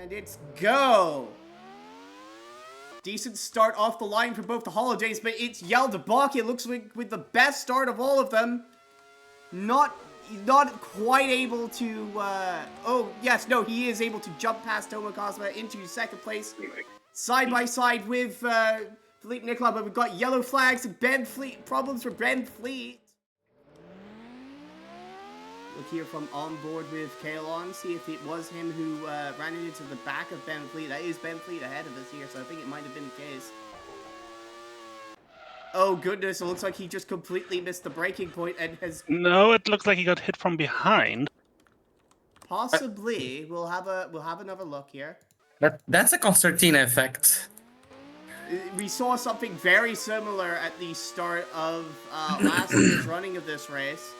And it's go! Decent start off the line for both the holidays, but it's Yaldabaki. It looks like with the best start of all of them. Not quite able to, oh, yes, no, he is able to jump past Tomo Kazuma into second place. Side by side with, Phillippe Nicolas, but we've got yellow flags and Ben Fleet, problems for Ben Fleet. Look here from on board with Kalon, see if it was him who ran into the back of Ben Fleet. That is Ben Fleet ahead of us here, so I think it might have been the case. Oh goodness, it looks like he just completely missed the breaking point and has... No, it looks like he got hit from behind. Possibly. We'll have another look here. That's a concertina effect. We saw something very similar at the start of last year's running of this race.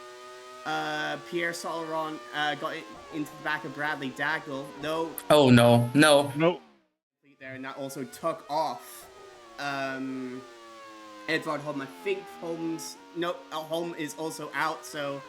Pierre Soleron got into the back of Bradley Dagnall. No. Oh no, no. No. There, and that also took off Edvard Holm. I think Holm is also out, so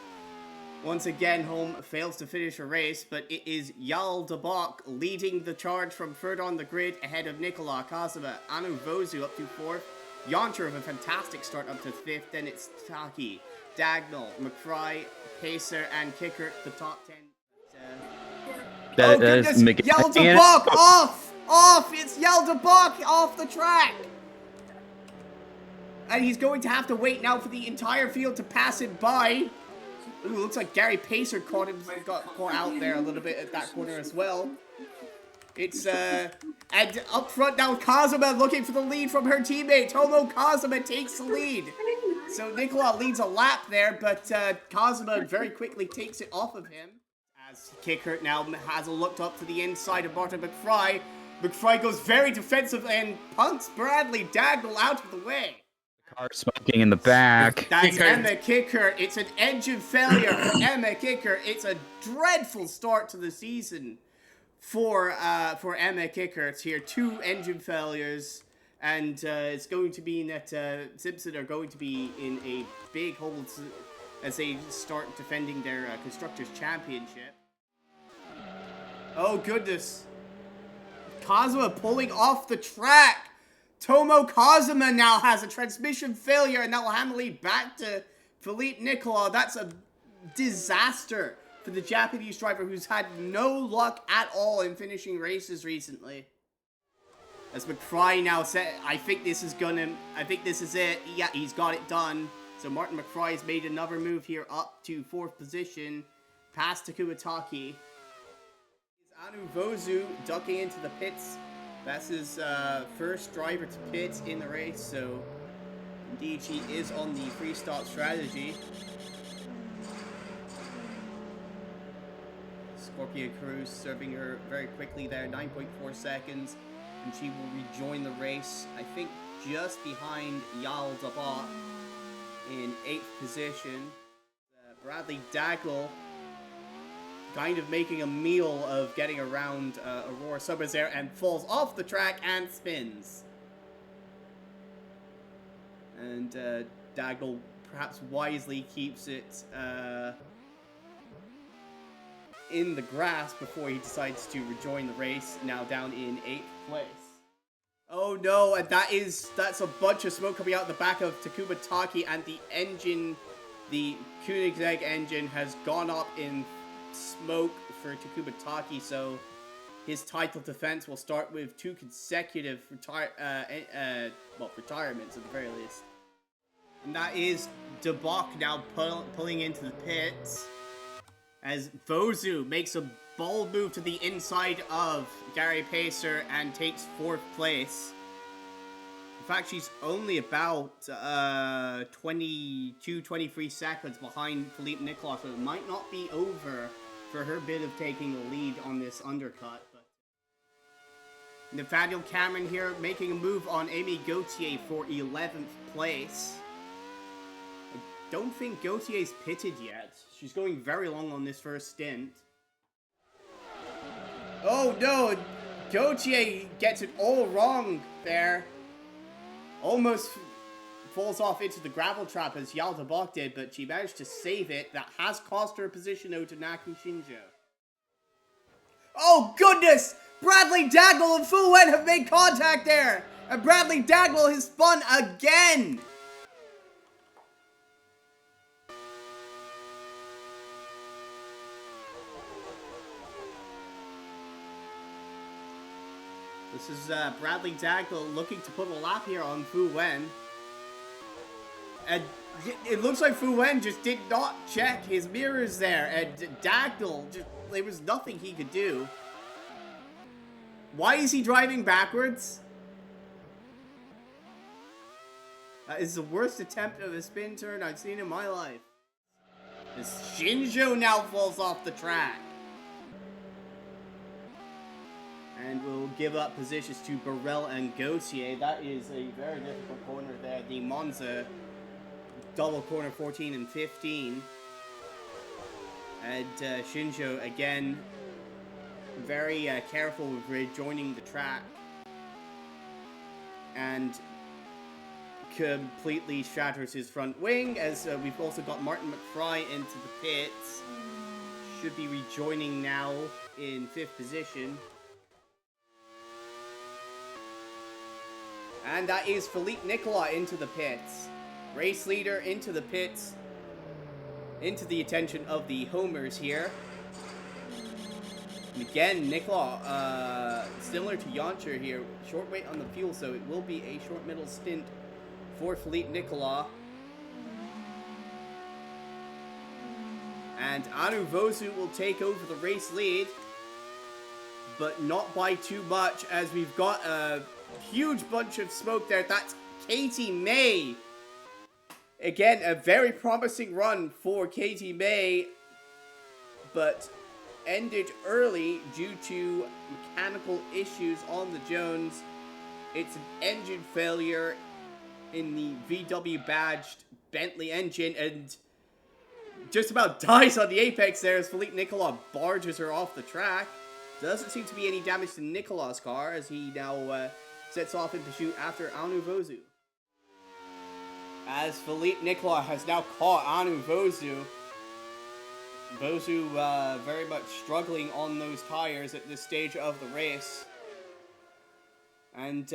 once again Holm fails to finish a race, but it is Yaldabaki leading the charge from third on the grid ahead of Nicolas, Kazuma, Anu Vozu up to fourth, Yoncher with a fantastic start up to fifth, then it's Taki, Dagnall, McFry, Pacer, and Kicker, the top 10. Oh goodness, Yaldabaki off! It's Yaldabaki off the track! And he's going to have to wait now for the entire field to pass it by. Ooh, looks like Gary Pacer got caught out there a little bit at that corner as well. It's, and up front now, Kazuma looking for the lead from her teammate. Tomo Kazuma takes the lead. So Nicolas leads a lap there, but Kazuma very quickly takes it off of him. As Kicker now has looked up to the inside of Martin McFry. McFry goes very defensive and punts Bradley Dagnall out of the way. Car smoking in the back. That's Emma Kicker. It's an engine failure for Emma Kicker. It's a dreadful start to the season for Emma Kicker. It's here 2 engine failures, and it's going to mean that Simpson are going to be in a big hole as they start defending their Constructors' Championship. Oh goodness. Kazuma pulling off the track. Tomo Kazuma now has a transmission failure, and that will hand the lead back to Phillippe Nicolas. That's a disaster for the Japanese driver who's had no luck at all in finishing races recently. As McFry now said, I think this is it. Yeah, he's got it done. So Martin McFry has made another move here up to 4th position, past Takuma Taki. Anu Vozu ducking into the pits. That's his first driver to pit in the race, so indeed she is on the freestyle strategy. Scorpio Cruz serving her very quickly there, 9.4 seconds, and she will rejoin the race, I think just behind Yaldabaki in 8th position. Bradley Dagnall kind of making a meal of getting around Aurora Summers there and falls off the track and spins. And Dagnall perhaps wisely keeps it in the grass before he decides to rejoin the race, now down in 8th place. Oh no, and that's a bunch of smoke coming out the back of Takuma Taki, and the engine, the Koenigsegg engine, has gone up in smoke for Takuma Taki, so his title defense will start with 2 consecutive retirements at the very least. And that is Dabak now pulling into the pits as Vozu makes a bold move to the inside of Gary Pacer and takes 4th place. In fact, she's only about 23 seconds behind Phillippe Nicolas, so it might not be over for her bit of taking the lead on this undercut. But Nathaniel Cameron here making a move on Amy Gauthier for 11th place. I don't think Gauthier's pitted yet. She's going very long on this first stint. Oh no, Gauthier gets it all wrong there. Almost falls off into the gravel trap as Yaldabaki did, but she managed to save it. That has cost her a position though to Naku Shinjo. Oh goodness! Bradley Dagnall and Fu Wen have made contact there. And Bradley Dagnall has spun again. This is Bradley Dagnall looking to put a lap here on Fu Wen. And it looks like Fu Wen just did not check his mirrors there. And Dagnall, there was nothing he could do. Why is he driving backwards? That is the worst attempt of a spin turn I've seen in my life. As Shinjo now falls off the track. And will give up positions to Burrell and Gauthier. That is a very difficult corner there. The Monza double corner 14 and 15. And Shinjo again very careful with rejoining the track. And completely shatters his front wing, as we've also got Martin McFly into the pits. Should be rejoining now in 5th position. And that is Phillippe Nicolas into the pits. Race leader into the pits. Into the attention of the homers here. And again, Nicolas, similar to Jancher here, short weight on the fuel, so it will be a short middle stint for Phillippe Nicolas. And Anu Vosu will take over the race lead, but not by too much, as we've got a huge bunch of smoke there. That's Katie May. Again, a very promising run for Katie May, but ended early due to mechanical issues on the Jones. It's an engine failure in the VW badged Bentley engine, and just about dies on the apex there as Phillippe Nicolas barges her off the track. Doesn't seem to be any damage to Nicolas' car as he now sets off in pursuit after Anu Vosu. As Phillippe Nicolas has now caught Anu Vosu. Vosu very much struggling on those tires at this stage of the race. And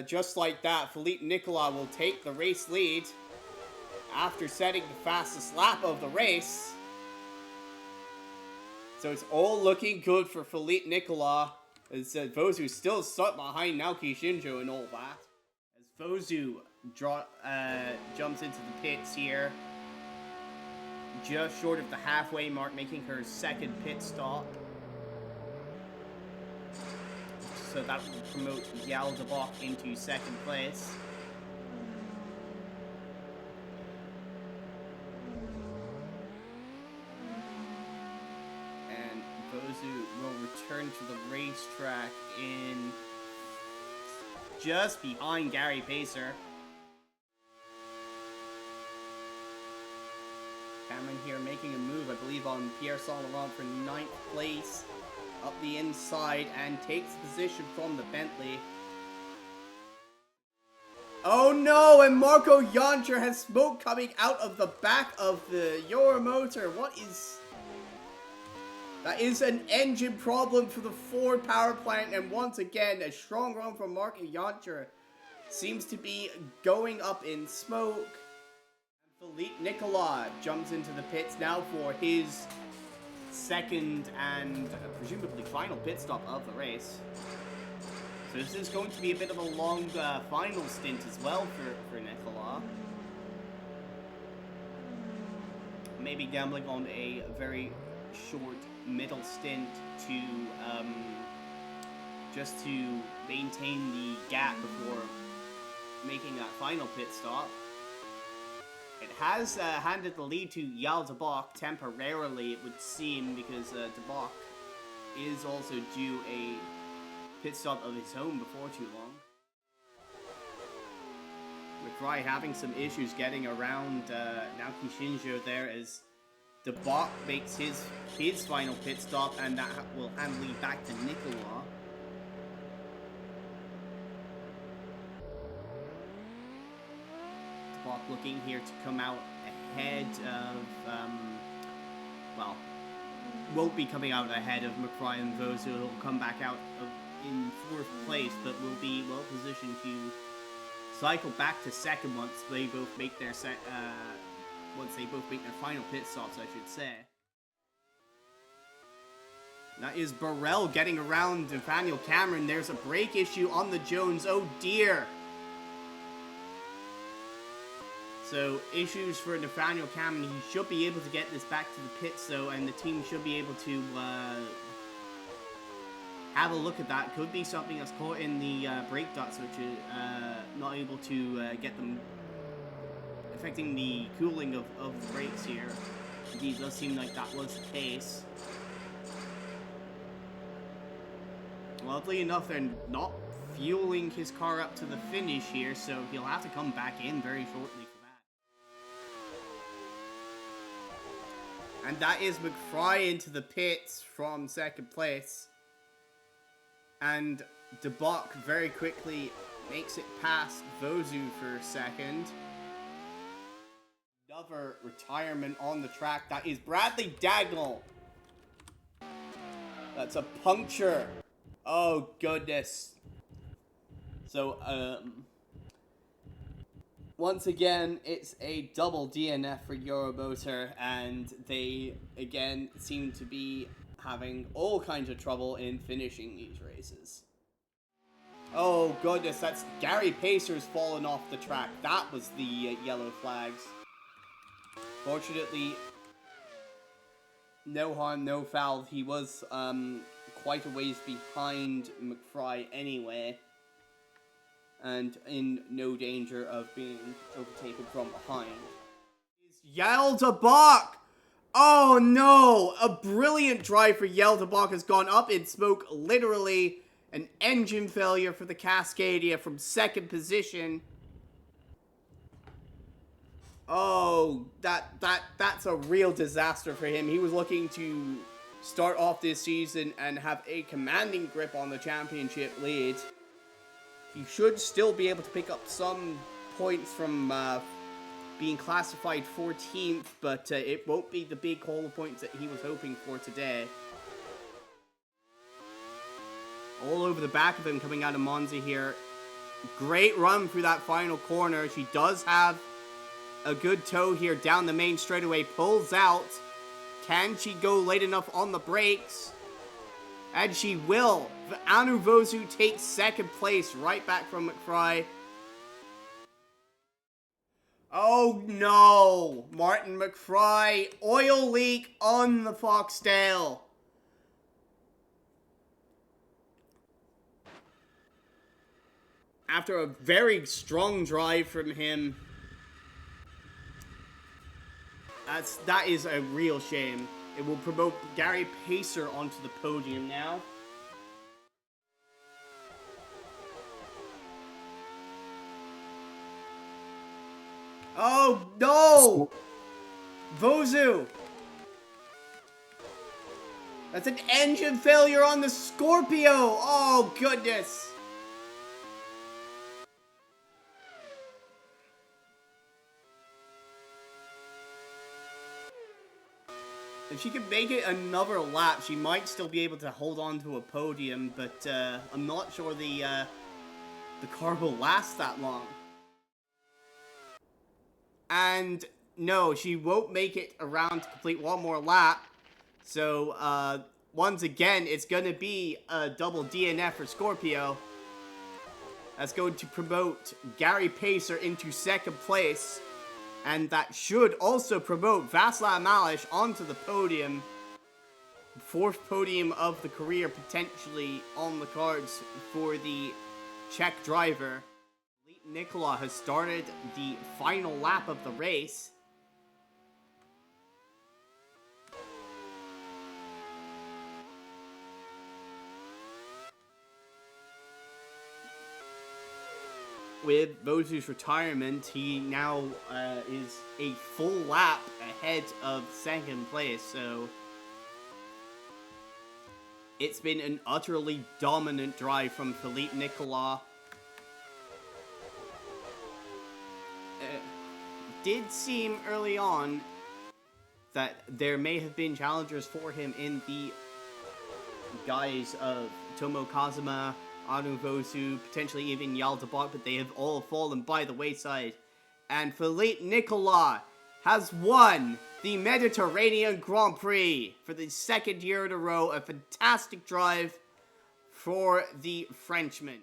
just like that, Phillippe Nicolas will take the race lead after setting the fastest lap of the race. So it's all looking good for Phillippe Nicolas, as Vosu still stuck behind Naoki Shinjo and all that. As Vosu jumps into the pits here, just short of the halfway mark, making her second pit stop. So that will promote Yal DeBach into second place. And Vosu will return to the racetrack in just behind Gary Pacer. Cameron here making a move, I believe, on Pierre Saint-Laurent for 9th place. Up the inside and takes position from the Bentley. Oh no, and Marco Jancher has smoke coming out of the back of the Euromotor. What is... That is an engine problem for the Ford power plant, and once again, a strong run from Marco Jancher seems to be going up in smoke. Phillippe Nicolas jumps into the pits now for his second and presumably final pit stop of the race. So this is going to be a bit of a long final stint as well for Nicolas. Maybe gambling on a very short middle stint to just to maintain the gap before making that final pit stop. It has handed the lead to Yal DeBach temporarily, it would seem, because DeBach is also due a pit stop of his own before too long. McRae having some issues getting around Naoki Shinjo there as DeBach makes his final pit stop, and that will hand lead back to Nicolas. Looking here to come out ahead of, well, won't be coming out ahead of McRae and Vosu. He'll come back out in 4th place, but will be well positioned to cycle back to 2nd once they both make their final pit stops, I should say. That is Burrell getting around Nathaniel Cameron. There's a brake issue on the Jones. Oh dear. So, issues for Nathaniel Cameron. He should be able to get this back to the pits, though, and the team should be able to have a look at that. Could be something that's caught in the brake ducts, which is not able to get them, affecting the cooling of the brakes here. Indeed, it does seem like that was the case. Luckily enough, they're not fueling his car up to the finish here, so he'll have to come back in very shortly for that. And that is McFry into the pits from 2nd place. And DeBock very quickly makes it past Vozu for 2nd. Another retirement on the track. That is Bradley Dagnall. That's a puncture. Oh, goodness. So, once again, it's a double DNF for Euromotor, and they, again, seem to be having all kinds of trouble in finishing these races. Oh, goodness, that's Gary Pacer's fallen off the track. That was the yellow flags. Fortunately, no harm, no foul. He was, quite a ways behind McFry anyway, and in no danger of being overtaken from behind. Yael de Bock! Oh no! A brilliant drive for Yael de Bock has gone up in smoke, literally an engine failure for the Cascadia from 2nd position. Oh, that's a real disaster for him. He was looking to start off this season and have a commanding grip on the championship lead. He should still be able to pick up some points from being classified 14th, but it won't be the big haul of points that he was hoping for today. All over the back of him coming out of Monza here. Great run through that final corner. She does have a good toe here down the main straightaway. Pulls out. Can she go late enough on the brakes? And she will. Anu Vozu takes 2nd place, right back from McFry. Oh no! Martin McFry, oil leak on the Foxtail. After a very strong drive from him, that is a real shame. It will promote Gary Pacer onto the podium now. Oh no! Vozu! That's an engine failure on the Scorpio! Oh goodness! If she could make it another lap, she might still be able to hold on to a podium, but I'm not sure the car will last that long. And no, she won't make it around to complete one more lap. So once again, it's going to be a double DNF for Scorpio. That's going to promote Gary Pacer into 2nd place. And that should also promote Václav Mališ onto the podium. 4th podium of the career potentially on the cards for the Czech driver. Phillippe Nicolas has started the final lap of the race. With Vozu's retirement, he now is a full lap ahead of 2nd place, so it's been an utterly dominant drive from Phillippe Nicolas. Did seem early on that there may have been challengers for him in the guys of Tomo Kazuma, Anu Vosu, potentially even Yaldabot, but they have all fallen by the wayside. And Phillippe Nicolas has won the Mediterranean Grand Prix for the second year in a row. A fantastic drive for the Frenchman.